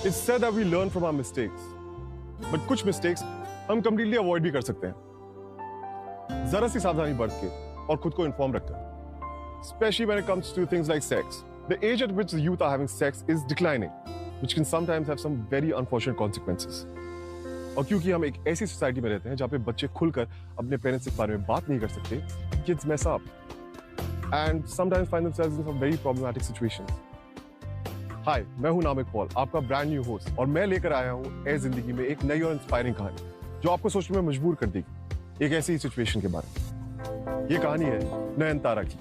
It's said that we learn from our mistakes, but कुछ mistakes हम completely avoid भी कर सकते हैं, जरा सी सावधानी बरत के और खुद को inform रखकर. Especially when it comes to things like sex. The age at which the youth are having sex is declining, which can sometimes have some very unfortunate consequences. और क्योंकि हम एक ऐसी सोसाइटी में रहते हैं जहाँ पे बच्चे खुलकर अपने पेरेंट्स के बारे में बात नहीं कर सकते, kids mess up and sometimes find themselves in some very problematic situations. हाय, मैं हूं नामिक पॉल, आपका ब्रांड न्यू होस्ट, और मैं लेकर आया हूं ए जिंदगी में एक नई और इंस्पायरिंग कहानी जो आपको सोचने में मजबूर कर देगी एक ऐसी ही सिचुएशन के बारे में. ये कहानी है नयनतारा की.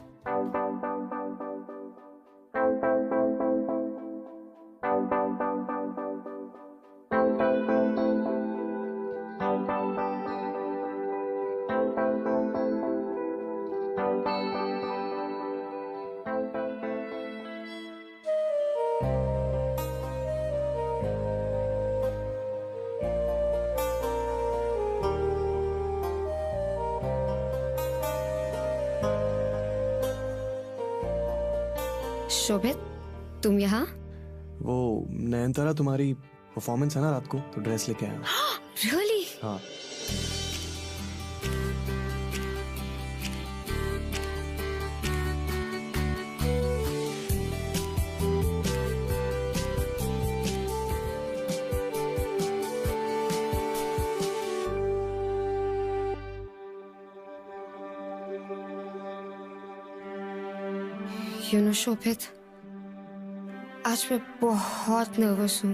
शोभित, तुम यहाँ? वो नयनतारा तुम्हारी परफॉर्मेंस है ना रात को, तो ड्रेस लेके आया. Really? हाँ. You know, शोभित, आज मैं बहुत नर्वस हूँ.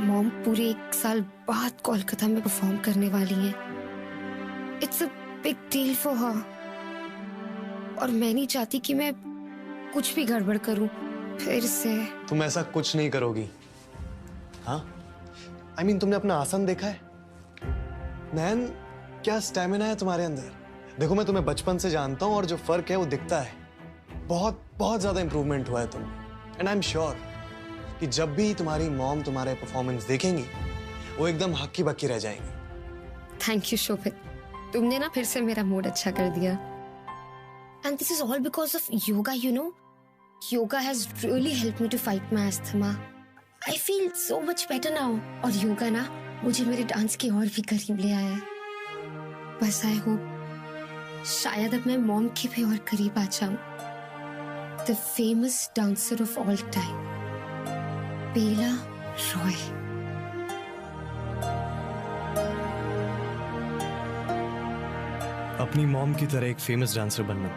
मॉम पूरे 1 साल बाद कोलकाता में परफॉर्म करने वाली हैं. It's a big deal for her. और मैं नहीं चाहती कि मैं कुछ भी गड़बड़ करूँ फिर से. तुम ऐसा कुछ नहीं करोगी. हाँ? I mean, तुमने अपना आसन देखा है? नयन, क्या स्टैमिना है तुम्हारे अंदर. देखो, मैं तुम्हें बचपन से जानता हूँ और जो फर्क है वो दिखता है. बहुत बहुत ज्यादा इंप्रूवमेंट हुआ है तुम. एंड आई एम श्योर कि जब भी तुम्हारी मॉम तुम्हारे परफॉर्मेंस देखेंगी वो एकदम हक्की बक्की रह जाएंगी. थैंक यू शोभित, तुमने ना फिर से मेरा मूड अच्छा कर दिया. And this is all because of yoga. You know, yoga has really helped me to fight my asthma. I feel so much better now. और योगा ना मुझे मेरे डांस की और भी करीब ले आया है. बस आई होप शायद अब मैं मॉम के भी और करीब आ जाऊं. The famous dancer of all time, Bela Roy. अपनी मॉम की तरह एक फेमस डांसर बनना,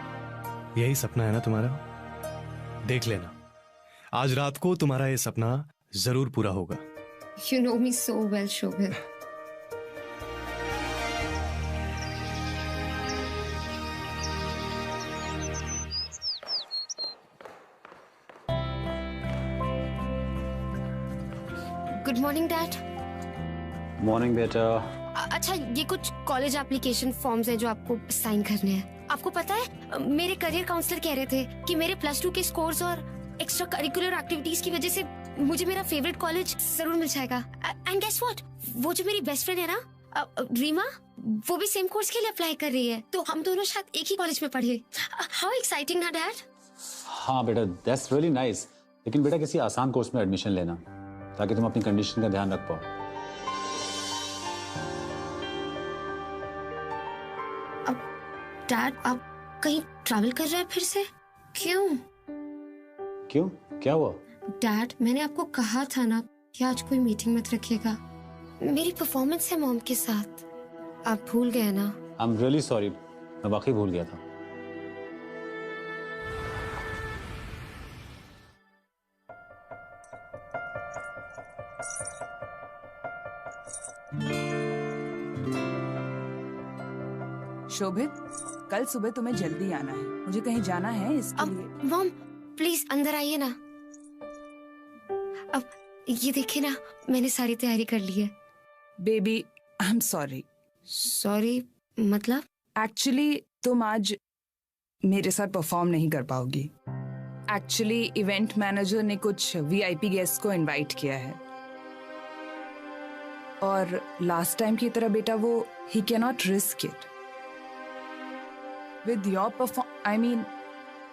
यही सपना है ना तुम्हारा? देख लेना, आज रात को तुम्हारा ये सपना जरूर पूरा होगा. You know me so well, Shobhit. Good morning dad. Morning बेटा. अच्छा, ये कुछ कॉलेज एप्लीकेशन फॉर्म्स हैं जो आपको साइन करने हैं. आपको पता है, मेरे करियर काउंसलर कह रहे थे कि मेरे +2 के स्कोर्स और एक्स्ट्रा करिकुलर एक्टिविटीज की वजह से मुझे मेरा फेवरेट कॉलेज जरूर मिल जाएगा. एंड गेस व्हाट, वो जो मेरी बेस्ट फ्रेंड है ना, रीमा, वो भी सेम कोर्स के लिए अप्लाई कर रही है. तो हम दोनों शायद एक ही कॉलेज में पढ़े. हाउ एक्साइटिंग ना डैड. हाँ बेटा, दैट्स रियली नाइस. लेकिन बेटा किसी आसान कोर्स में एडमिशन लेना ताकि तुम अपनी कंडीशन का ध्यान रख पाओ. अब डैड, आप कहीं ट्रैवल कर रहे हैं फिर से? क्यों? क्यों, क्या हुआ? डैड, मैंने आपको कहा था ना कि आज कोई मीटिंग मत रखिएगा. मेरी परफॉर्मेंस है मॉम के साथ. आप भूल गए ना? आई एम रियली सॉरी, मैं वाकई भूल गया था. शोभित, कल सुबह तुम्हें जल्दी आना है. मुझे कहीं जाना है, इसके लिए. मॉम प्लीज अंदर आइए ना. अब ये देखिए ना, मैंने सारी तैयारी कर ली है. Baby, I am sorry. Sorry मतलब? एक्चुअली तुम आज मेरे साथ परफॉर्म नहीं कर पाओगी. एक्चुअली इवेंट मैनेजर ने कुछ VIP गेस्ट को इनवाइट किया है और लास्ट टाइम की तरह बेटा वो ही can not risk it. With your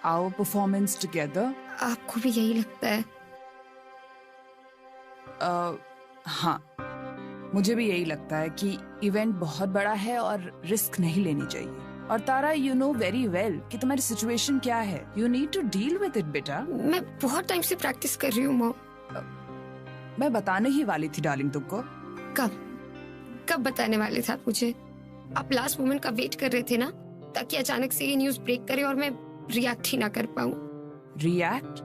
our performance together. आपको भी यही लगता है? हाँ, मुझे भी यही लगता है कि इवेंट बहुत बड़ा है और रिस्क नहीं लेनी चाहिए। और Tara, you know very well कि तुम्हारी सिचुएशन क्या है। You need to deal with it बेटा। मैं बहुत टाइम से प्रैक्टिस कर रही हूँ मॉम। मैं बताने ही वाली थी डार्लिंग तुमको। कब बताने वाले थे आप मुझे? आप लास्ट मोमेंट का वेट कर रहे थे ना, ताकि अचानक से ये न्यूज ब्रेक करे और मैं रिएक्ट ही ना कर पाऊं। रिएक्ट?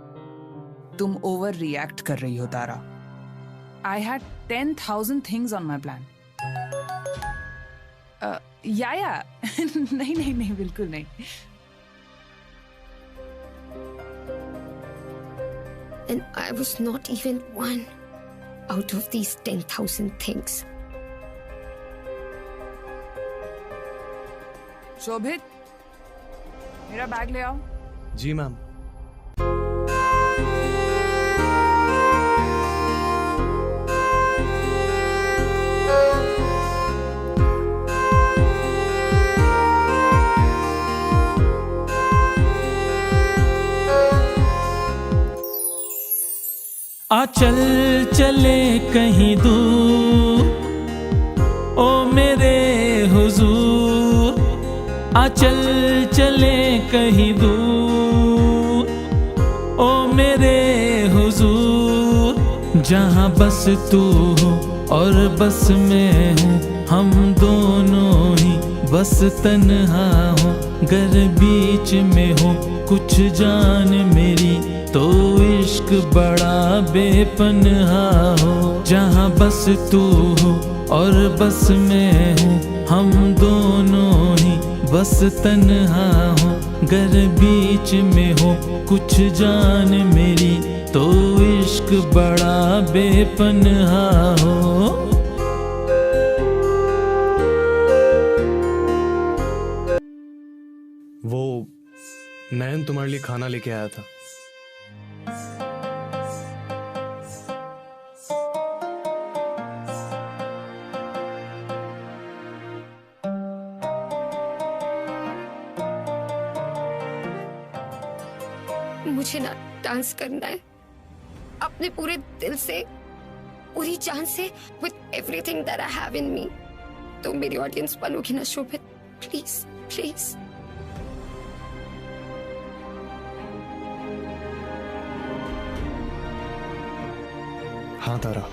तुम ओवर रिएक्ट कर रही हो Tara. I had 10,000 things on my plan. या नहीं बिल्कुल नहीं। And I was not even one out of these 10,000 things. शोभित, मेरा बैग ले आओ। जी मैम। आ चल चले कहीं दूर, ओ मेरे हुजूर। आ चल चले कहीं दूर, ओ मेरे हुजूर। जहाँ बस तू हो और बस मैं हूँ, हम दोनों ही बस तन्हा हो। गर बीच में हो कुछ जान मेरी, तो इश्क बड़ा बेपनाह हो। जहाँ बस तू हो और बस मैं हूँ, हम दोनों ही बस तन्हा हो। गर बीच में हो कुछ जान मेरी, तो इश्क बड़ा बेपनाह हो। वो नयन तुम्हारे लिए खाना लेके आया था। मुझे ना डांस करना है अपने पूरे दिल से, पूरी जान से, with everything that I have in me। तो मेरी ऑडियंस बनोगी ना शोभित? Please please. हाँ तारा।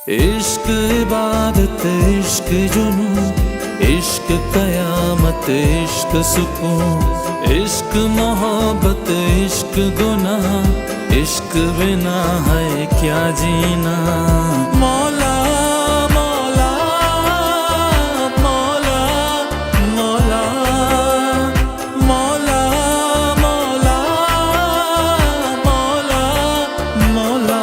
इश्क इबादत, इश्क जुनून, इश्क कयामत, इश्क सुकून। इश्क मोहब्बत, इश्क गुनाह, इश्क बिना है क्या जीना। मौला मौला मौला मौला मौला मौला मौला मौला।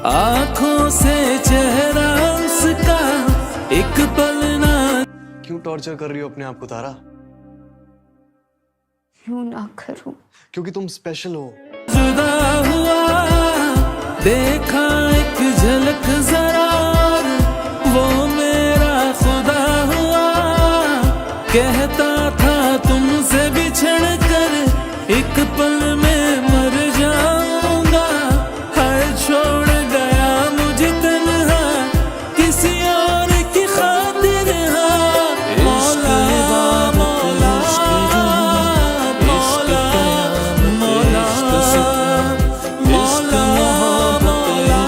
आँखों से चेहरा उसका एक पल ना। क्यों टॉर्चर कर रही हो अपने आप को तारा? क्यों ना करूं? क्योंकि तुम स्पेशल हो। जुदा हुआ, देखा एक झलक जरा, वो मेरा खुदा हुआ। कहता था तुमसे बिछड़ कर एक पल में मर जाऊंगा। हर छोड़ गया मुझे तन्हा, किसी और की खातिर। हाँ मौला मौला मौला मौला मौला मौला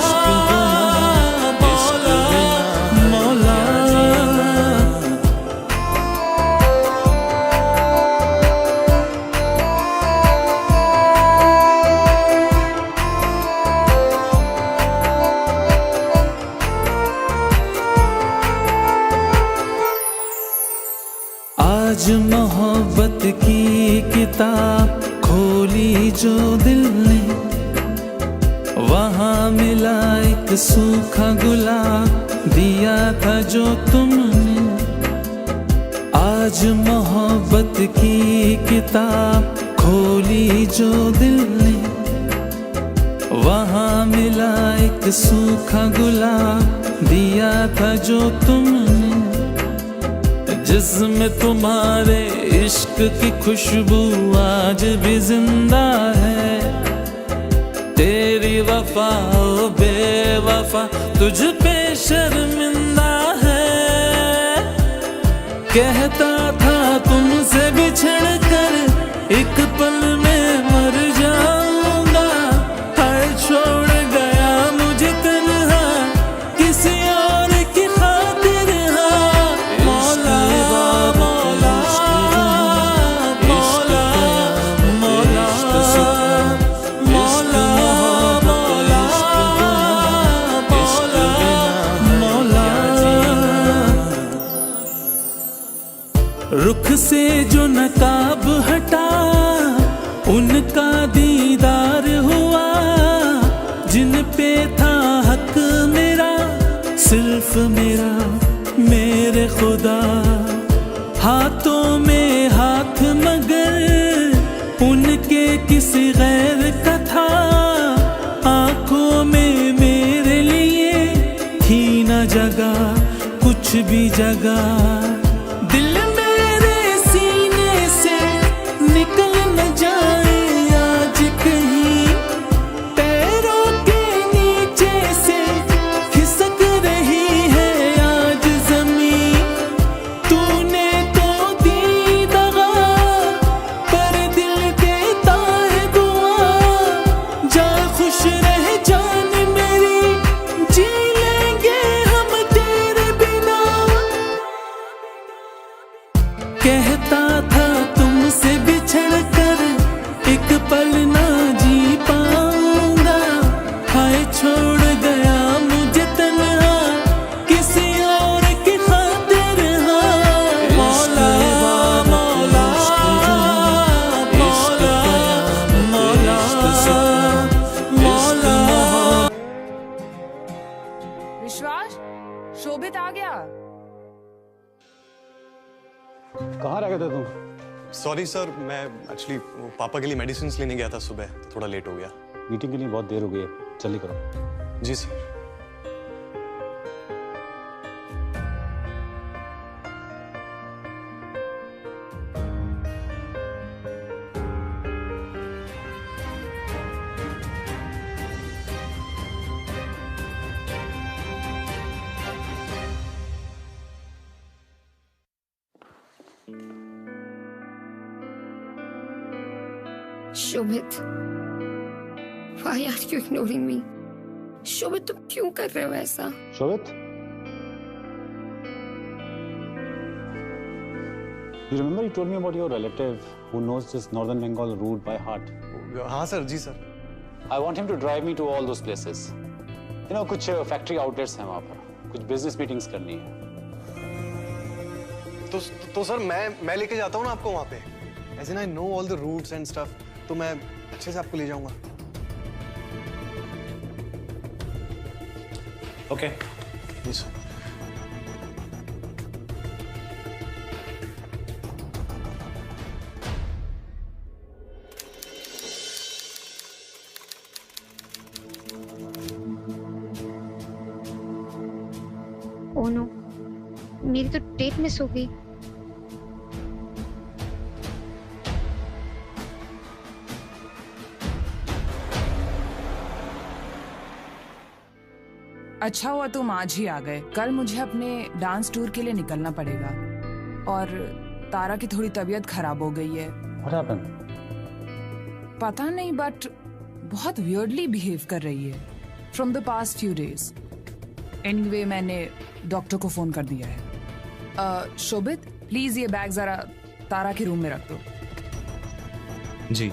आज मोहब्बत की किताब खोली जो दिल ने, वहाँ मिला एक सूखा गुलाब दिया था जो तुमने। आज मोहब्बत की किताब खोली जो दिल ने, वहाँ मिला एक सूखा गुलाब दिया था जो तुमने। जिस्म तुम्हारे इश्क की खुशबू आज भी जिंदा है। तेरी वफा ओ बेवफा तुझ पे शर्मिंदा है। कहता था तुमसे बिछड़ कर एक पल में मर जाऊंगा, हाय छोड़ गया मुझे तन्हा किसी और की खातिर। हाँ मौला मौला मौला मौला मौला मौला मौला मौला। रुख से जो नकाब हटा उनका दीदार हुआ, जिन पे था हक मेरा सिर्फ मेरा मेरे खुदा। हाथों में हाथ मगर उनके किसी गैर का था। आंखों में मेरे लिए थी न जगह कुछ भी जगह। दिल मेरे सीने से निकल न जाए आज कहीं, पैरों के नीचे से खिसक रही है आज जमीन। तूने तो दी दगा पर दिल देता है दुआ। जा खुश रह जान मेरी, जी लेंगे हम तेरे बिना। कहता था तुमसे बिछड़ कर एक पल ना जी पाऊंगा, हाय छोड़ गया मुझे तन्हा किसी और की खातिर। हाँ मौला मौला मौला मौला मौला। विश्वास, शोभित आ गया। कहाँ रह गए थे तुम? सॉरी सर, मैं एक्चुअली पापा के लिए मेडिसिन लेने गया था सुबह, तो थोड़ा लेट हो गया। मीटिंग के लिए बहुत देर हो गई है, जल्दी करो। जी sir. Shobhit, why are you ignoring me? Shobhit तुम क्यों कर रहे हो ऐसा? Shobhit, you remember you told me about your relative who knows this Northern Bengal route by heart? हाँ सर, जी sir. I want him to drive me to all those places. You know, कुछ factory outlets हैं वहाँ पर, कुछ business meetings करनी है। तो सर मैं लेके जाता हूँ ना आपको वहाँ पे। As in I know all the routes and stuff, तो मैं अच्छे से आपको ले जाऊंगा। ओके। जी सर। ओह नो, मेरी तो डेट मिस हो गई। अच्छा हुआ तुम आज ही आ गए। कल मुझे अपने डांस टूर के लिए निकलना पड़ेगा और तारा की थोड़ी तबीयत खराब हो गई है। What happened? पता नहीं, बट बहुत वियर्डली बिहेव कर रही है from the past few days. Anyway, मैंने डॉक्टर को फोन कर दिया है। शोभित, प्लीज ये बैग जरा तारा के रूम में रख दो। जी।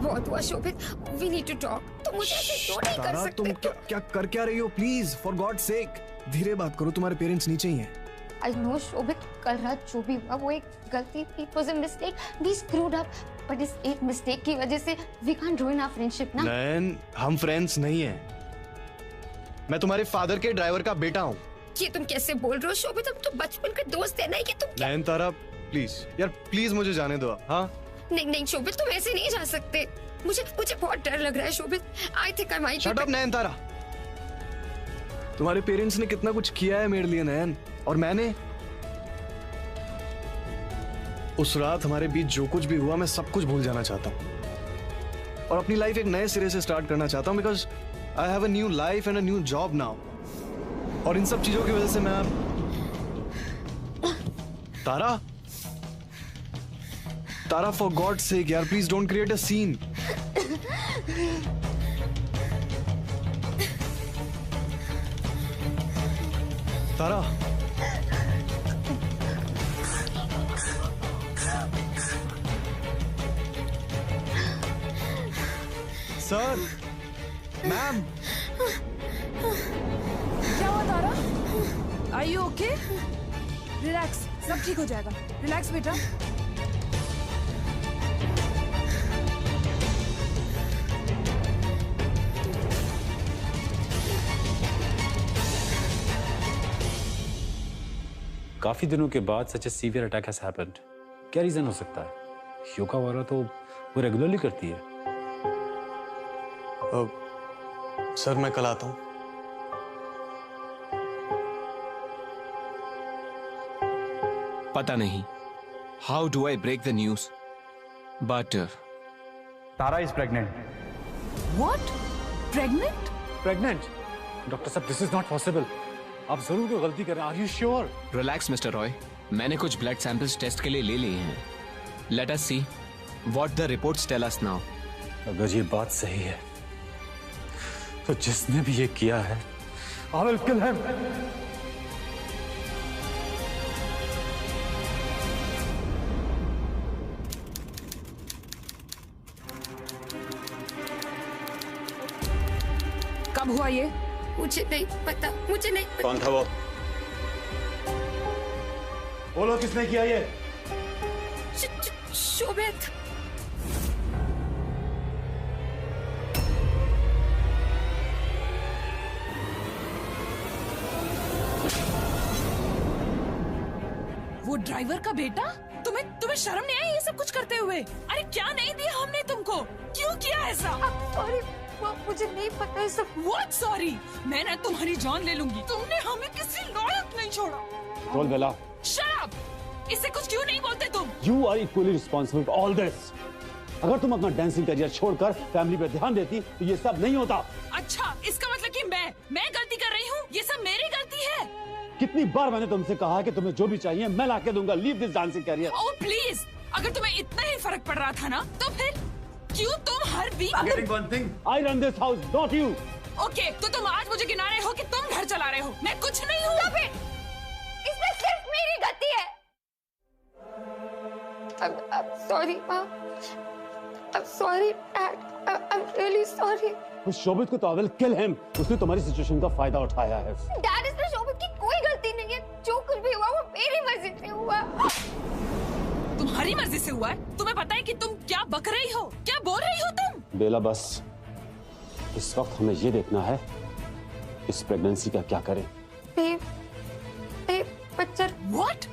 बहुत हुआ शोभित, वी नीड टू टॉक। तुम मुझे ऐसे क्यों नहीं कर तारा, सकते? तुम क्या कर क्या रही हो? प्लीज फॉर गॉड सेक धीरे बात करो, तुम्हारे पेरेंट्स नीचे ही हैं। I know शोभित, कल रात जो भी हुआ वो एक गलती थी, it was a mistake, we screwed up, but इस एक मिस्टेक की वजह से we can't ruin our friendship ना। नैन, हम फ्रेंड्स नहीं हैं। मैं तुम्हारे फादर के ड्राइवर का बेटा हूँ। ये तुम कैसे बोल रहे हो शोभित? हम तो बचपन के दोस्त है ना, ये तुम क्या? नैन तारा प्लीज यार, प्लीज मुझे जाने दो। हाँ नहीं नहीं शोभित, तुम ऐसे नहीं जा सकते। मुझे बहुत डर लग रहा है Shobhit. I think I might shut up Nain Tara. तुम्हारे पेरेंट्स ने कितना कुछ किया है मेरे लिए नैन, और मैंने उस रात हमारे बीच जो कुछ भी हुआ मैं सब कुछ भूल जाना चाहता हूँ और अपनी लाइफ एक नए सिरे से स्टार्ट करना चाहता हूँ, because I have a new life and a new job now. और इन सब चीजों की वजह से मैं तारा तारा फॉर गॉड सेक यार, please don't create a scene. Tara sir, ma'am, क्या हुआ Tara? Are you okay? Relax, सब ठीक हो जाएगा। रिलैक्स बेटा। काफी दिनों के बाद such a severe attack has happened. क्या रीजन हो सकता है? योगा वाला तो वो रेगुलरली करती है। सर मैं कल आता हूँ। पता नहीं how do I break the news, but Tara is pregnant. What? Pregnant? Pregnant? Doctor साहब, दिस इज नॉट पॉसिबल। आप जरूर कोई गलती कर रहे हैं। Are you sure? Relax mister Roy, मैंने कुछ ब्लड सैंपल्स टेस्ट के लिए ले लिए हैं। Let us see what the reports tell us now. अगर ये बात सही है तो जिसने भी ये किया है, I will kill him. कब हुआ ये? मुझे नहीं पता, मुझे नहीं पता। कौन था वो? बोलो किसने किया ये? शोभित। वो ड्राइवर का बेटा? तुम्हें शर्म नहीं आई ये सब कुछ करते हुए? अरे क्या नहीं दिया हमने तुमको? क्यों किया ऐसा? सॉरी, मुझे नहीं पता ये सब। What sorry? मैं ना तुम्हारी जान ले लूंगी। तुमने हमें किसी लायक नहीं छोड़ा। बोल बेला। Shut up! इससे कुछ क्यों नहीं बोलते तुम? You are equally responsible for all this. अगर तुम अपना डांसिंग करियर छोड़कर फैमिली पे ध्यान देती तो ये सब नहीं होता। अच्छा, इसका मतलब कि मैं गलती कर रही हूँ? ये सब मेरी गलती है? कितनी बार मैंने तुमसे कहा है कि तुम्हें जो भी चाहिए मैं ला के दूंगा। Leave this dancing career. Oh please! अगर तुम्हें इतना ही फर्क पड़ रहा था ना, तो फिर क्यों तुम हर week? one thing, I run this house, not you. Okay, तो तुम आज मुझे गिना रहे हो कि तुम घर चला रहे हो? मैं कुछ नहीं हूँ। Stop it! इसमें सिर्फ मेरी गलती है। I'm sorry, माँ। I'm sorry, Dad. I'm really sorry. उस शोभित को तो I will kill him. उसने तुम्हारी सिचुएशन का फायदा उठाया है। Dad, इसमें शोभित की कोई गलती नहीं है। जो कुछ भी हुआ वो मेरी मर्जी से हुआ। तुम्हारी मर्जी से हुआ है? तुम्हें पता है कि तुम क्या बक रही हो? क्या बोल रही हो तुम? बेला, बस इस वक्त हमें ये देखना है इस प्रेगनेंसी का क्या करें। बच्चा। What?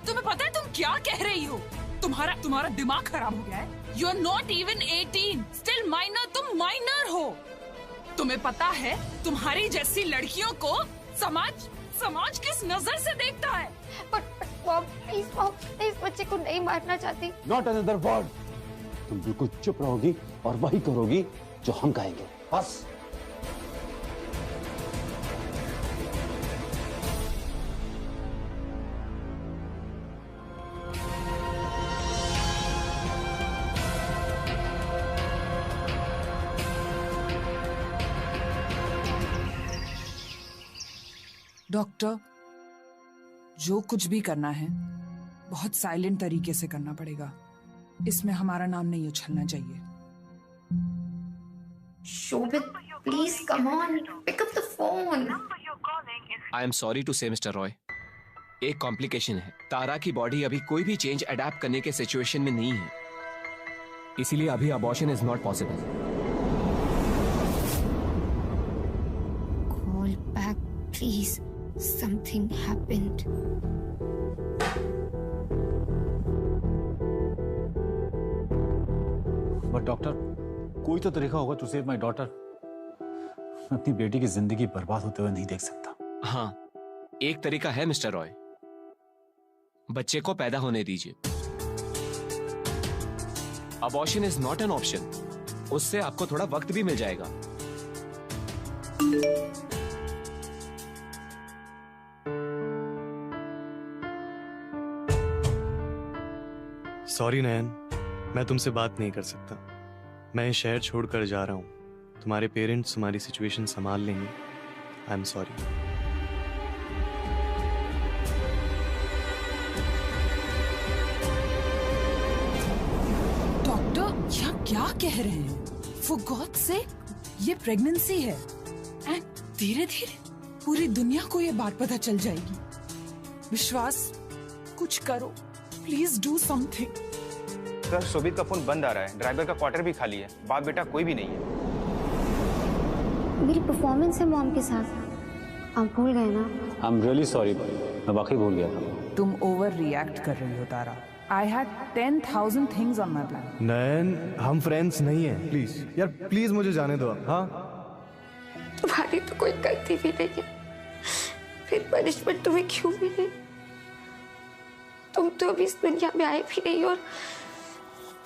तुम्हें पता है तुम क्या कह रही हो? तुम्हारा दिमाग खराब हो गया है? You are not even 18, still minor. तुम माइनर हो। तुम्हें पता है तुम्हारी जैसी लड़कियों को समाज किस नजर से देखता है? मॉम, प्लीज मॉम, मैं इस बच्चे को नहीं मारना चाहती। Not another word. तुम बिल्कुल चुप रहोगी और वही करोगी जो हम कहेंगे, बस। डॉक्टर, जो कुछ भी करना है बहुत साइलेंट तरीके से करना पड़ेगा। इसमें हमारा नाम नहीं उछलना चाहिए। Shobit, please come on, pick up the phone. I am sorry to say mister Roy, एक कॉम्प्लिकेशन है। तारा की बॉडी अभी कोई भी चेंज अडेप्ट करने के सिचुएशन में नहीं है, इसीलिए अभी abortion is not possible. Call back, please. Something happened. But doctor, कोई तो तरीका होगा टू सेव माय डॉटर। मैं अपनी बेटी की जिंदगी बर्बाद होते हुए नहीं देख सकता। हाँ, एक तरीका है मिस्टर रॉय, बच्चे को पैदा होने दीजिए। Abortion is not an option, उससे आपको थोड़ा वक्त भी मिल जाएगा। सॉरी नयन, मैं तुमसे बात नहीं कर सकता। मैं ये शहर छोड़कर जा रहा हूँ। तुम्हारे पेरेंट्स तुम्हारी सिचुएशन संभाल लेंगे। आई एम सॉरी। डॉक्टर यहाँ क्या कह रहे हैं? For God's sake, ये प्रेगनेंसी है एंड धीरे धीरे पूरी दुनिया को ये बात पता चल जाएगी। विश्वास, कुछ करो, प्लीज डू समथिंग। सर, शोभित का फोन बंद आ रहा है, ड्राइवर का क्वार्टर भी खाली है, बाप बेटा कोई भी नहीं है। मेरी परफॉर्मेंस है मॉम के साथ, आप भूल गए ना? आई एम रियली सॉरी, मैं वाकई भूल गया था। तुम ओवर रिएक्ट कर रही हो तारा। I had 10,000 things on my plan. नयन, हम फ्रेंड्स नहीं हैं, प्लीज यार, प्लीज मुझे जाने दो आप। हाँ, तुम्हारी तो कोई गलती भी नहीं है, फिर पनिशमेंट तुम्हें क्यों मिली? तुम तो अभी इस दुनिया में आए भी नहीं और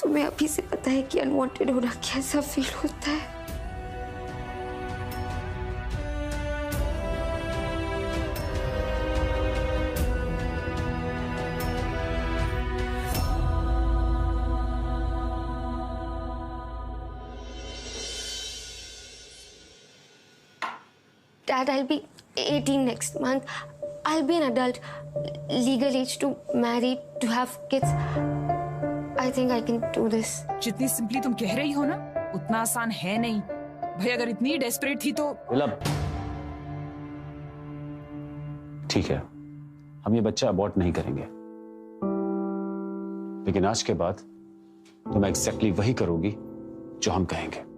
तुम्हें अभी से पता है कि अनवांटेड होना कैसा फील होता है। Dad, I'll be 18 next month. I'll be an adult, legal age to marry, to have kids. I think I can do this. जितनी सिंपली तुम कह रही हो ना, उतना आसान है नहीं। भाई अगर इतनी डेस्परेट थी तो ठीक है, हम ये बच्चा अबॉर्ट नहीं करेंगे, लेकिन आज के बाद तुम एग्जैक्टली वही करोगी जो हम कहेंगे।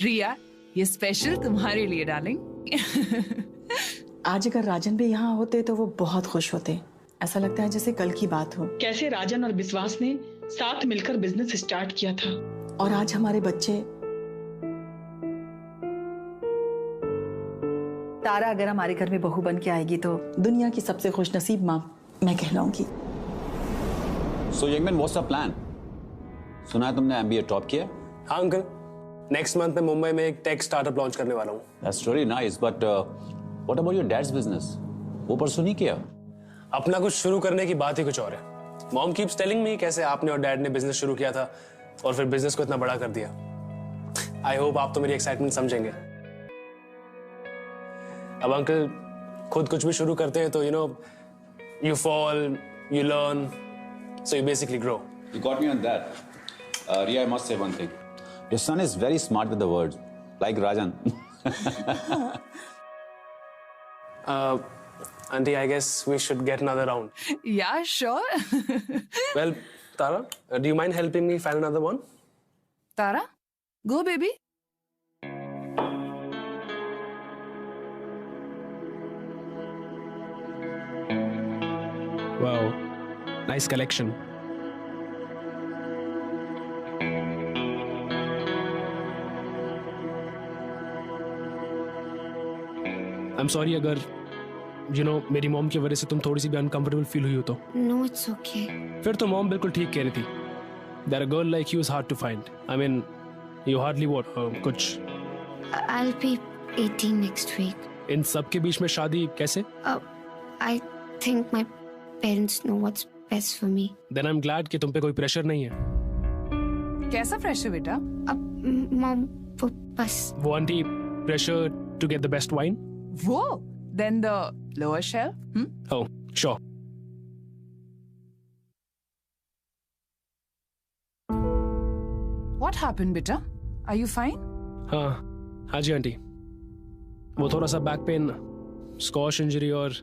रिया, ये स्पेशल तुम्हारे लिए डार्लिंग। आज अगर राजन भी यहाँ होते तो वो बहुत खुश होते। ऐसा लगता है जैसे कल की बात हो। कैसे राजन और विश्वास ने साथ मिलकर बिजनेस स्टार्ट किया था, और आज हमारे बच्चे। तारा अगर हमारे घर में बहू बन के आएगी तो दुनिया की सबसे खुशनसीब माँ मैं कहलाऊंगी। So young man, what's the plan? सुना है तुमने एमबीए टॉप किया? हाँ अंकल, नेक्स्ट मंथ में मुंबई में एक टेक स्टार्टअप लॉन्च करने वाला हूँ। That's very nice, but what about your dad's business? वो परसू नहीं किया? अपना कुछ शुरू करने की बात ही कुछ और है। मॉम कीप्स टेलिंग मी कैसे आपने और डैड ने बिजनेस शुरू किया था और फिर बिजनेस को इतना बड़ा कर दिया। आई होप आप तो मेरी एक्साइटमेंट समझेंगे। अब अंकल खुद कुछ भी शुरू करते हैं तो you fall, you learn, so you basically grow. You got me on that. Riya, I must say one thing. Your son is very smart with the words, like Rajan. Auntie, I guess we should get another round. Yeah, sure. Well, Tara, do you mind helping me find another one? Tara, go baby. Wow, nice collection. I'm sorry अगर मेरी mom की वजह से तुम थोड़ी सी भी uncomfortable feel हुई हो तो। No, it's okay. फिर तो मॉम बिल्कुल ठीक कह रही थी। That a girl like you is hard to find. I mean, you hardly what कुछ। I'll be 18 next week. इन सब के बीच में शादी कैसे? I think my parents know what's best for me. Then I'm glad कि तुम पे कोई प्रेशर नहीं है। कैसा प्रेशर बेटा? Mom, बस। वो aunty pressure to get the best wine? वो? Then the lower shelf? Oh, sure. What happened, beta? Are you fine? हाँ जी आंटी, वो थोड़ा सा बैक पेन, स्कॉश इंजरी, और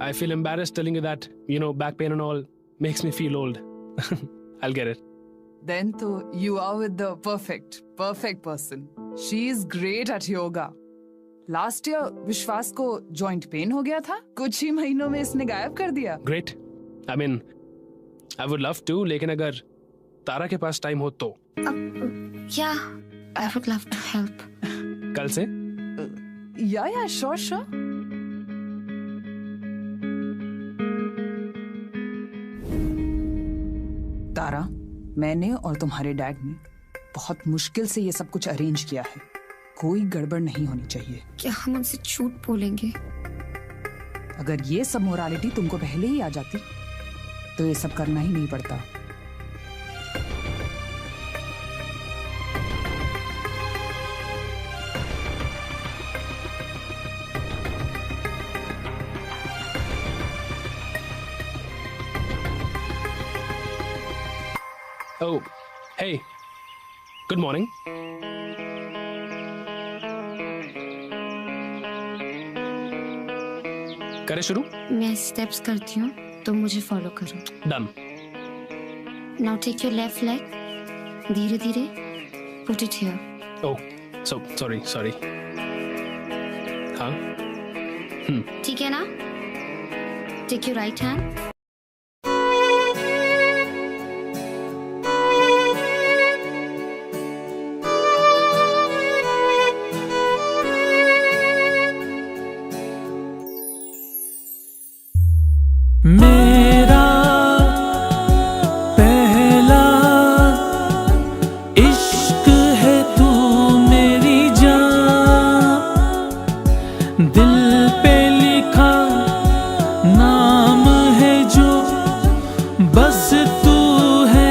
I feel embarrassed telling you that, you know, back pain and all makes me feel old. I'll get it. Then तो you are with the perfect person. She is great at yoga. Last year विश्वास को joint pain हो गया था, कुछ ही महीनों में इसने गायब कर दिया. Great. I mean, I would love to, लेकिन अगर तारा के पास टाइम हो तो. Yeah, I would love to help. कल से? Yeah, sure. तारा, मैंने और तुम्हारे डैड ने बहुत मुश्किल से ये सब कुछ अरेंज किया है. कोई गड़बड़ नहीं होनी चाहिए. क्या हम उनसे झूठ बोलेंगे? अगर ये सब मोरालिटी तुमको पहले ही आ जाती तो ये सब करना ही नहीं पड़ता. Oh, hey. Good morning. करें शुरू? मैं स्टेप्स करती हूँ, तुम मुझे फॉलो करो. Done. Now take your left leg. धीरे-धीरे. Put it here. Oh, sorry. हाँ. ठीक है ना? Take your right hand. मेरा पहला इश्क है तू मेरी जान, दिल पे लिखा नाम है जो, बस तू है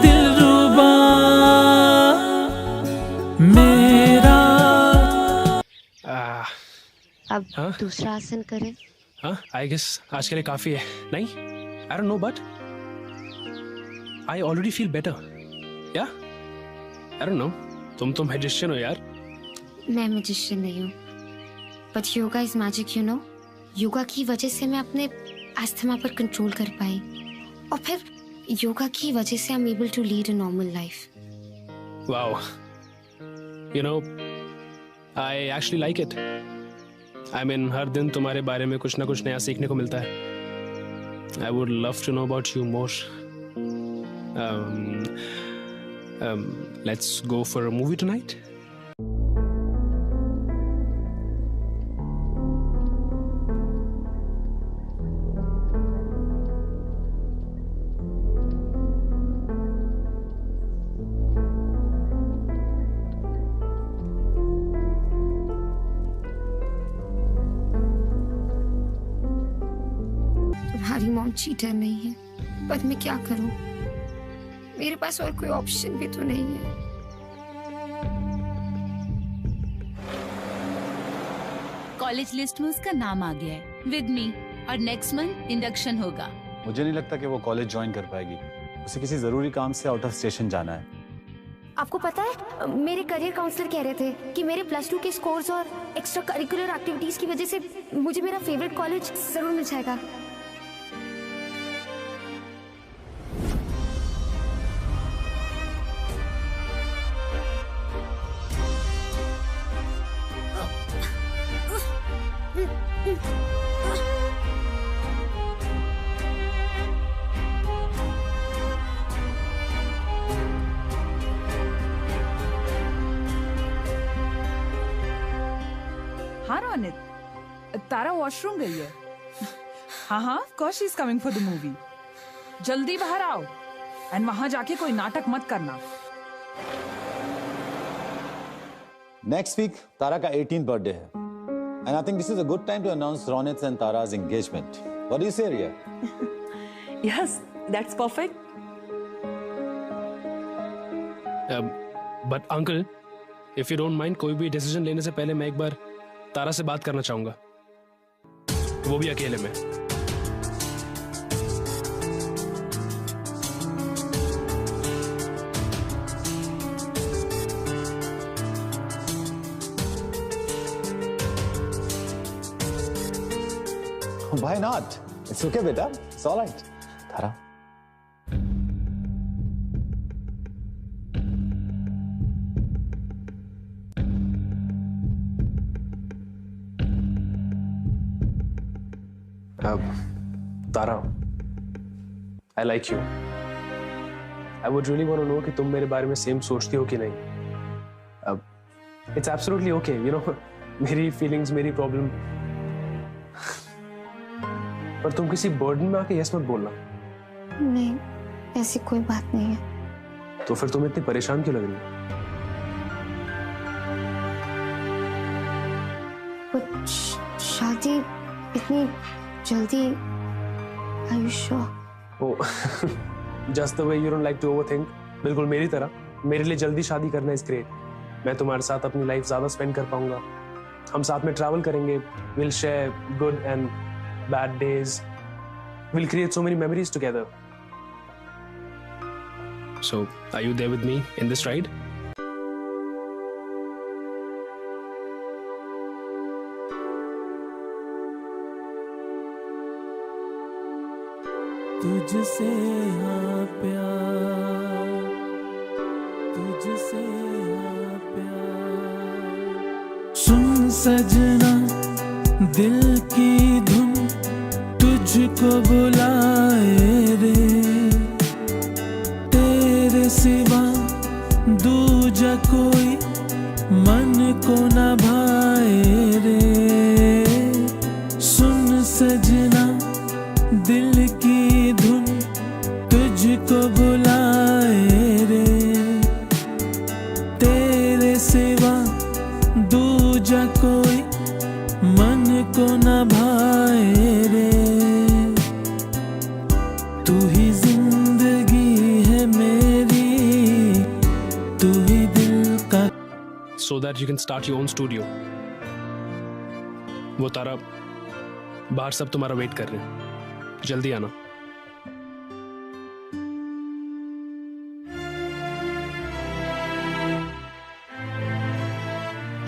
दिलरुबा मेरा. अब दूसरा आसन करें. हाँ, आई गेस आज के लिए काफी है. नहीं, I don't know, but I already feel better. या आई डोंट नो, तुम तो मैजिशियन हो यार. मैं मैजिशियन नहीं हूँ, but yoga is magic, you know. Yoga की वजह से मैं अपने अस्थमा पर कंट्रोल कर पाई, और फिर योगा की वजह से I am able to lead a normal life. Wow, you know, I actually like it. I mean, हर दिन तुम्हारे बारे में कुछ ना कुछ नया सीखने को मिलता है. I would love to know about you more. Let's go for a movie tonight. तुम्हारी मॉम चीटर नहीं है, पर मैं क्या करूं? मेरे पास और कोई ऑप्शन भी तो नहीं है. कॉलेज लिस्ट में उसका नाम आ गया है विद मी, और नेक्स्ट मंथ इंडक्शन होगा. मुझे नहीं लगता कि वो कॉलेज ज्वाइन कर पाएगी. उसे किसी जरूरी काम से आउट ऑफ स्टेशन जाना है. आपको पता है, मेरे करियर काउंसलर कह रहे थे कि मेरे +2 के स्कोर्स और एक्स्ट्रा करिकुलर एक्टिविटीज की वजह से मुझे मेरा फेवरेट कॉलेज जरूर मिल जाएगा. हाँ रोनित, तारा वॉशरूम गई है. हाँ, of course she's coming for the movie. जल्दी बाहर आओ, एंड वहां जाके कोई नाटक मत करना. नेक्स्ट वीक तारा का 18th बर्थडे है, and I think this is a good time to announce Ronit and Tara's engagement. What do you say, Riya? Yes, that's perfect. But uncle, if you don't mind, कोई भी डिसीजन लेने से पहले मैं एक बार तारा से बात करना चाहूंगा, वो भी अकेले में. Why not? It's okay, beta. It's all right. Tara. Tara, I like you. I would really want to know कि तुम मेरे बारे में सेम सोचती हो कि नहीं. It's absolutely okay, you know. मेरी feelings, मेरी problem. पर तुम किसी burden में आके yes मत बोलना. नहीं, ऐसी कोई बात नहीं है. तो फिर तुम इतनी परेशान क्यों लग रही हो? शादी इतनी जल्दी? Are you sure? Oh, just the way you don't like to overthink. बिल्कुल मेरी तरह. मेरे लिए जल्दी शादी करना is great. मैं तुम्हारे साथ अपनी लाइफ ज्यादा स्पेंड कर पाऊंगा. हम साथ में ट्रैवल करेंगे. We'll share good and bad days. We'll create so many memories together. So, are you there with me in this ride? तुझसे हाँ प्यार, तुझसे हाँ प्यार. सुन सजना दिल की धुन तुझको बुलाए रे, तेरे सिवा दूजा कोई मन को न भाए रे. सुन सजना दिल की धुन तुझको बुलाए रे, तेरे सिवा दूजा कोई मन को न भाए रे. तू ही जिंदगी है मेरी, तू ही दिल का. So that you can start your own studio. वो तारा, बाहर सब तुम्हारा वेट कर रहे हैं. जल्दी आना.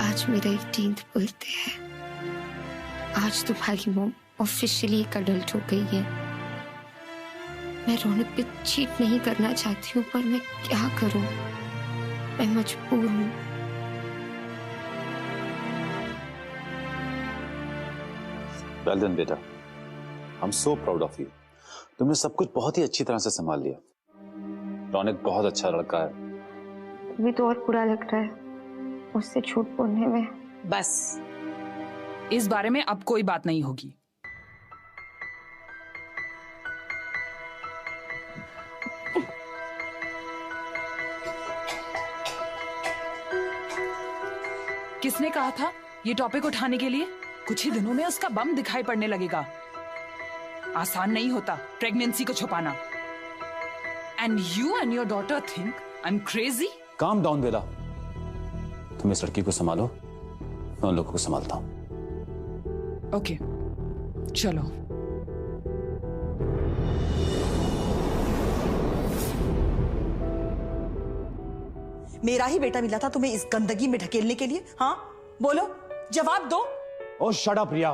आज मेरा 18th बर्थडे है. आज तुम्हारी मॉम ऑफिशियली एक अडल्ट हो गई है. मैं रौनक पे चीट नहीं करना चाहती हूँ, पर मैं क्या करूँ? मैं मजबूर हूँ. Well done, बेटा. I'm so proud of you. तुमने सब कुछ बहुत ही अच्छी तरह से संभाल लिया. रौनक बहुत अच्छा लड़का है. अभी तो और बुरा लग रहा है उससे झूठ बोलने में. बस इस बारे में अब कोई बात नहीं होगी. किसने कहा था ये टॉपिक उठाने के लिए? कुछ ही दिनों में उसका बम दिखाई पड़ने लगेगा. आसान नहीं होता प्रेगनेंसी को छुपाना. And you and your daughter think I am crazy? Calm down बेटा. तुम इस लड़की को संभालो, मैं उन लोगों को संभालता हूं. ओके, चलो. मेरा ही बेटा मिला था तुम्हें इस गंदगी में ढकेलने के लिए? हाँ बोलो, जवाब दो. Oh, shut up, Riya.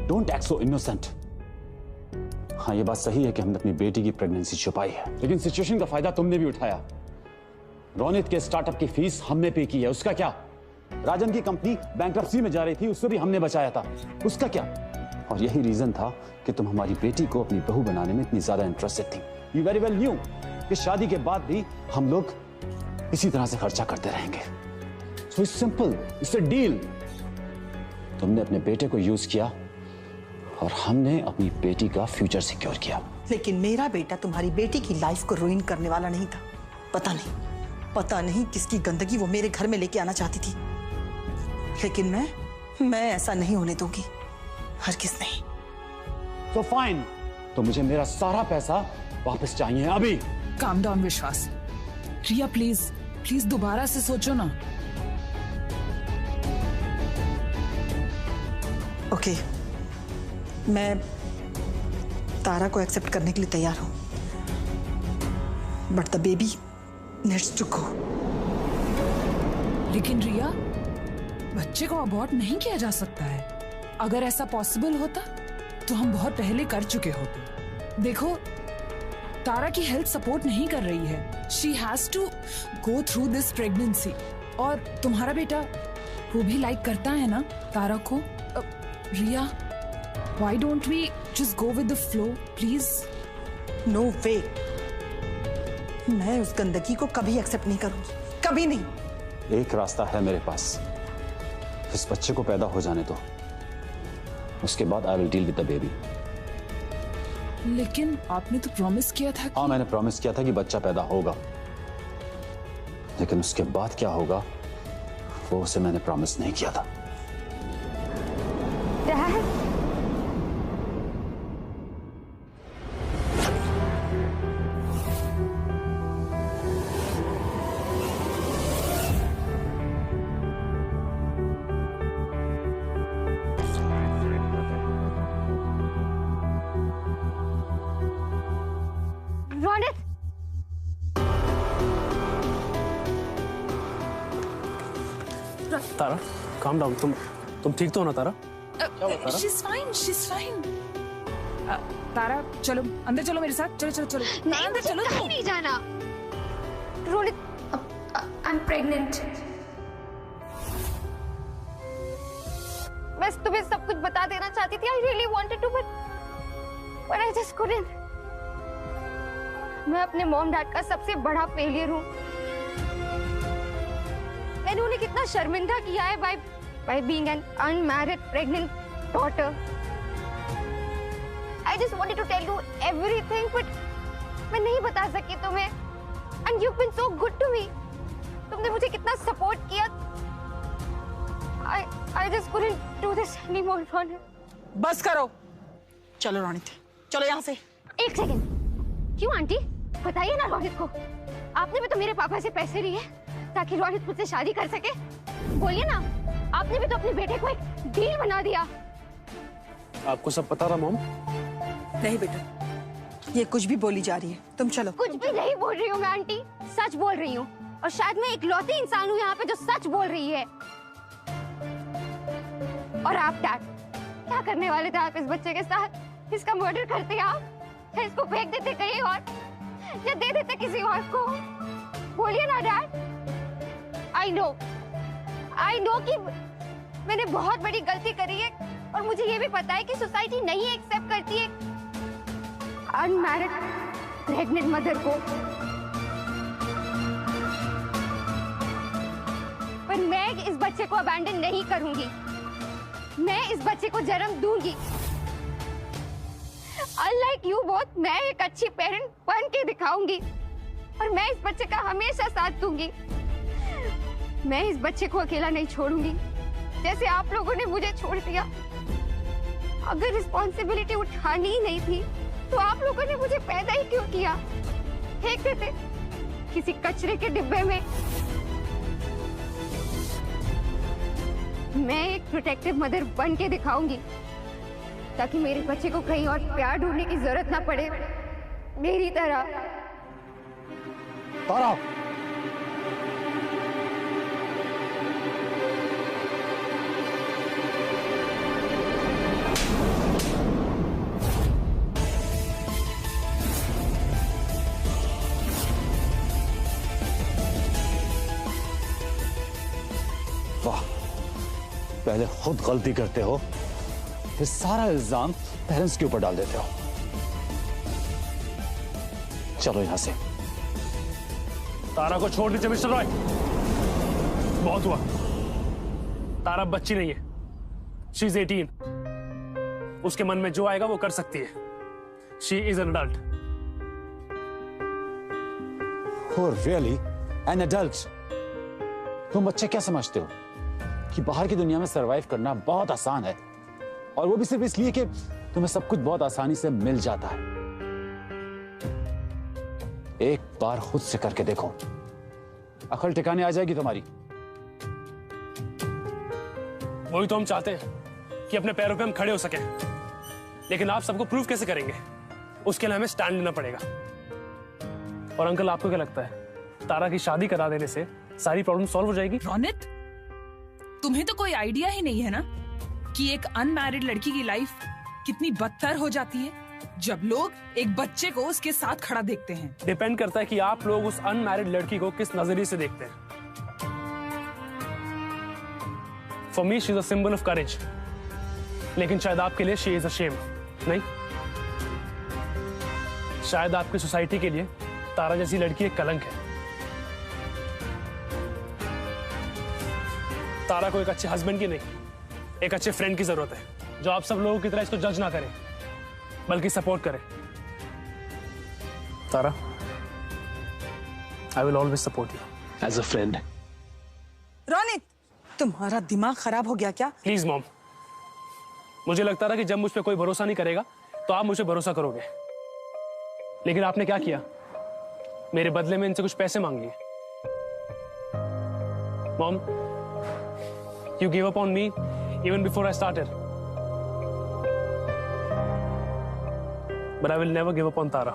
Don't act so innocent. हाँ, ये बात सही है कि हमने अपनी बेटी की प्रेगनेंसी छुपाई है, लेकिन सिचुएशन का फायदा तुमने भी उठाया. रौनित के स्टार्टअप की फीस हमने पे की है, उसका क्या? राजन की कंपनी बैंक्रप्सी में जा रही थी, उससे भी हमने बचाया था, उसका क्या? और यही रीजन था कि तुम हमारी बेटी को अपनी बहू बनाने में इतनी ज्यादा इंटरेस्टेड थी. You very well knew कि शादी के बाद भी हम लोग इसी तरह से खर्चा करते रहेंगे. So it's simple, it's a deal. तुमने अपने बेटे को यूज किया और हमने अपनी बेटी का फ्यूचर सिक्योर किया. लेकिन मेरा बेटा तुम्हारी बेटी की लाइफ को रुइन करने वाला नहीं था. पता नहीं किसकी गंदगी वो मेरे घर में लेके आना चाहती थी, लेकिन मैं ऐसा नहीं होने दूंगी. हरगिज़ नहीं. So fine, तो मुझे मेरा सारा पैसा वापस चाहिए अभी. काम डाउन विश्वास. रिया प्लीज दोबारा से सोचो ना. ओके, मैं तारा को एक्सेप्ट करने के लिए तैयार हूं, but the baby needs to go. लेकिन रिया, बच्चे को अबॉर्ट नहीं किया जा सकता है. अगर ऐसा पॉसिबल होता तो हम बहुत पहले कर चुके होते। देखो, तारा की हेल्थ सपोर्ट नहीं कर रही है। She has to go through this pregnancy. और तुम्हारा बेटा वो भी लाइक करता है ना तारा को। Riya, why don't we just go with the flow please? No way, मैं उस गंदगी को कभी एक्सेप्ट नहीं करूंगी, कभी नहीं। एक रास्ता है मेरे पास, इस बच्चे को पैदा हो जाने दो, उसके बाद I will deal with the baby. लेकिन आपने तो प्रॉमिस किया था हाँ, मैंने प्रॉमिस किया था कि बच्चा पैदा होगा, लेकिन उसके बाद क्या होगा वो उसे मैंने प्रॉमिस नहीं किया था। तारा, calm down. तुम ठीक तो हो ना तारा? She's fine, she's fine. तारा, चलो अंदर चलो मेरे साथ। चलो चलो चलो। नहीं, अंदर चलो। कहीं नहीं जाना। Ronit, I'm pregnant. मैं तुम्हें सब कुछ बता देना चाहती थी। I really wanted to, but I just couldn't. मैं अपने मॉम डैड का सबसे बड़ा फेलियर हूँ। मैंने उन्हें कितना शर्मिंदा किया है by being an unmarried pregnant daughter. I just wanted to tell you everything, but मैं नहीं बता सकी तुम्हें. And you've been so good to me. तुमने मुझे कितना सपोर्ट किया. I just couldn't do this anymore, Ronit. बस करो. चलो रोनित, चलो यहाँ से. एक सेकेंड. क्यों आंटी? बताइए ना रोनित को. आपने भी तो मेरे पापा से पैसे लिए ताकि रोनित मुझसे शादी कर सके. बोलिए ना, आपने भी तो अपने बेटे को एक डील बना दिया. आपको सब पता था मॉम? नहीं बेटा, ये कुछ भी बोली जा रही है. तुम चलो. कुछ भी नहीं बोल रही हूँ मैं आंटी, सच बोल रही हूँ. और शायद मैं इकलौती इंसान हूँ यहाँ पे जो सच बोल रही है. और आप डैड, क्या करने वाले थे आप इस बच्चे के साथ? इसका मर्डर करते आप, या इसको फेंक देते कहीं और, या दे देते किसी और को? बोलिए ना डैड. I know कि मैंने बहुत बड़ी गलती करी है, और मुझे ये भी पता है कि सोसाइटी नहीं एक्सेप्ट करती है अनमैरिड प्रेग्नेंट मदर को. पर मैं इस बच्चे को अबैंडन नहीं करूंगी. मैं इस बच्चे को जन्म दूंगी. Unlike you both, मैं एक अच्छी पेरेंट बन के दिखाऊंगी, और मैं इस बच्चे का हमेशा साथ दूंगी. मैं इस बच्चे को अकेला नहीं छोड़ूंगी, जैसे आप लोगों ने मुझे छोड़ दिया. अगर रिस्पॉन्सिबिलिटी उठानी ही नहीं थी, तो आप लोगों ने मुझे पैदा ही क्यों किया? फेंक देते किसी कचरे के डिब्बे में. मैं एक प्रोटेक्टिव मदर बन के दिखाऊंगी, ताकि मेरे बच्चे को कहीं और प्यार ढूंढने की जरूरत ना पड़े, मेरी तरह. तारा, वाह, पहले खुद गलती करते हो, फिर सारा इल्जाम पेरेंट्स के ऊपर डाल देते हो. चलो यहां से. तारा को छोड़ दीजिए मिस्टर रॉय. बहुत हुआ. तारा बच्ची नहीं है. She is 18. उसके मन में जो आएगा वो कर सकती है. She is an adult. Oh, really? An adult? तुम बच्चे क्या समझते हो कि बाहर की दुनिया में सरवाइव करना बहुत आसान है, और वो भी सिर्फ इसलिए कि तुम्हें सब कुछ बहुत आसानी से मिल जाता है. एक बार खुद से करके देखो, अकल ठिकाने आ जाएगी तुम्हारी. वही तो हम चाहते हैं कि अपने पैरों पे हम खड़े हो सके, लेकिन आप सबको प्रूव कैसे करेंगे? उसके लिए हमें स्टैंड लेना पड़ेगा. और अंकल, आपको क्या लगता है तारा की शादी करा देने से सारी प्रॉब्लम सॉल्व हो जाएगी? रोनित, तुम्हें तो कोई आइडिया ही नहीं है ना कि एक अनमैरिड लड़की की लाइफ कितनी बदतर हो जाती है जब लोग एक बच्चे को उसके साथ खड़ा देखते हैं। डिपेंड करता है कि आप लोग उस अनमैरिड लड़की को किस नजरिए से देखते हैं। For me she is a symbol of courage, लेकिन शायद आपके लिए शी इज अ शेम। नहीं, शायद आपकी सोसाइटी के लिए तारा जैसी लड़की एक कलंक है। तारा को एक अच्छे हस्बैंड की नहीं, एक अच्छे फ्रेंड की जरूरत है, जो आप सब लोगों की तरह इसको जज ना करे बल्कि सपोर्ट करे। Tara, I will always support you as a friend. Ronit, तुम्हारा दिमाग खराब हो गया क्या? प्लीज मॉम, मुझे लगता था कि जब मुझ पे कोई भरोसा नहीं करेगा तो आप मुझ पे भरोसा करोगे, लेकिन आपने क्या किया? मेरे बदले में इनसे कुछ पैसे मांग लिए। Mom, you give up on me even before I started, but I will never give up on Tara.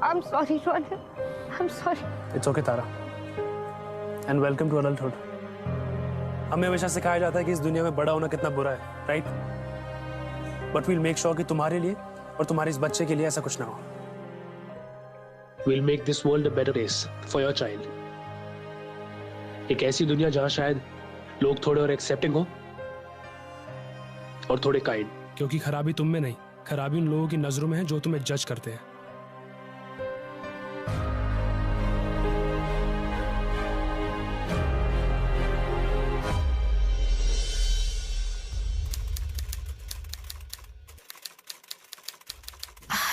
I'm sorry, Ronit. I'm sorry. It's okay, Tara. And welcome to adulthood. हमें हमेशा सिखाया जाता है कि इस दुनिया में बड़ा होना कितना बुरा है, right? But we'll make sure कि तुम्हारे लिए और तुम्हारे इस बच्चे के लिए ऐसा कुछ ना हो। We'll make this world a better place for your child. एक ऐसी दुनिया जहां शायद लोग थोड़े और एक्सेप्टिंग हो और थोड़े काइंड। क्योंकि खराबी तुम में नहीं, खराबी उन लोगों की नजरों में है जो तुम्हें जज करते हैं।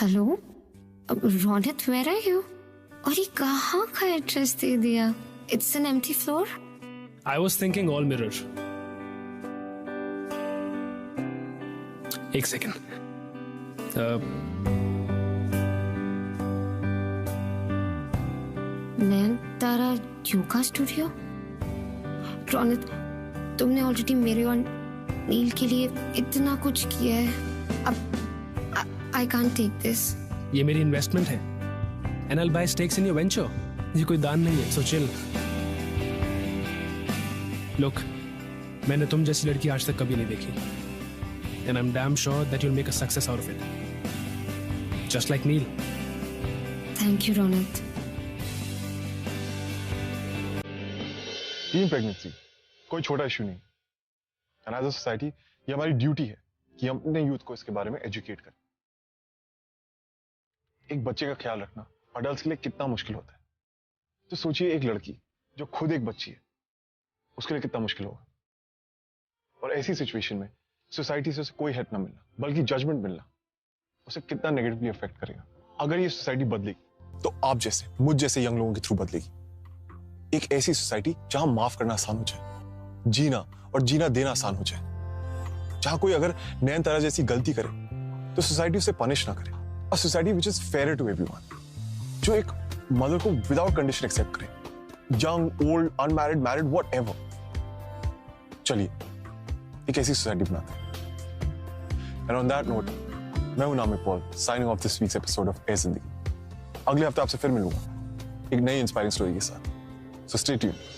Hello Ronit, where are you? और ये कहाँ का एड्रेस दे दिया? It's an empty floor. I was thinking all mirror. एक second. Nain Tara yoga studio. Ronit, तुमने ऑलरेडी मेरे और नील के लिए इतना कुछ किया है, अब I can't take this. ये मेरी इन्वेस्टमेंट है, and I'll buy stakes in your venture. ये कोई दान नहीं है, so chill. Look, मैंने तुम जैसी लड़की आज तक कभी नहीं देखी, and I'm damn sure that you'll make a success out of it. Just like Neil. Thank you, Ronit. Tin pregnancy कोई छोटा इशू नहीं, एंड एज अ सोसाइटी ये हमारी ड्यूटी है कि हम अपने यूथ को इसके बारे में एजुकेट करें। एक बच्चे का ख्याल रखना अडल्ट्स के लिए कितना मुश्किल होता है, तो सोचिए एक लड़की जो खुद एक बच्ची है, उसके लिए कितना मुश्किल होगा। और ऐसी सिचुएशन में सोसाइटी से उसे कोई हेल्प ना मिलना बल्कि जजमेंट मिलना उसे कितना नेगेटिवली अफेक्ट करेगा। अगर ये सोसाइटी बदलेगी तो आप जैसे, मुझ जैसे यंग लोगों के थ्रू बदलेगी। एक ऐसी सोसाइटी जहां माफ करना आसान हो जाए, जीना और जीना देना आसान हो जाए, जहां कोई अगर नैन तारा जैसी गलती करे तो सोसाइटी उसे पनिश ना करे। A society which is fair to everyone, जो एक मदर को विदाउट कंडीशन एक्सेप्ट करे, young, old, unmarried, married, whatever. चलिए एक ऐसी सोसाइटी बनाते हैं। एंड ऑन दैट नोट, मैं हूं Namik Paul, signing off this week's episode of Ae Zindagi. अगले हफ्ते आपसे फिर मिलूंगा एक नई इंस्पायरिंग स्टोरी के साथ, सो स्टे ट्यून्ड।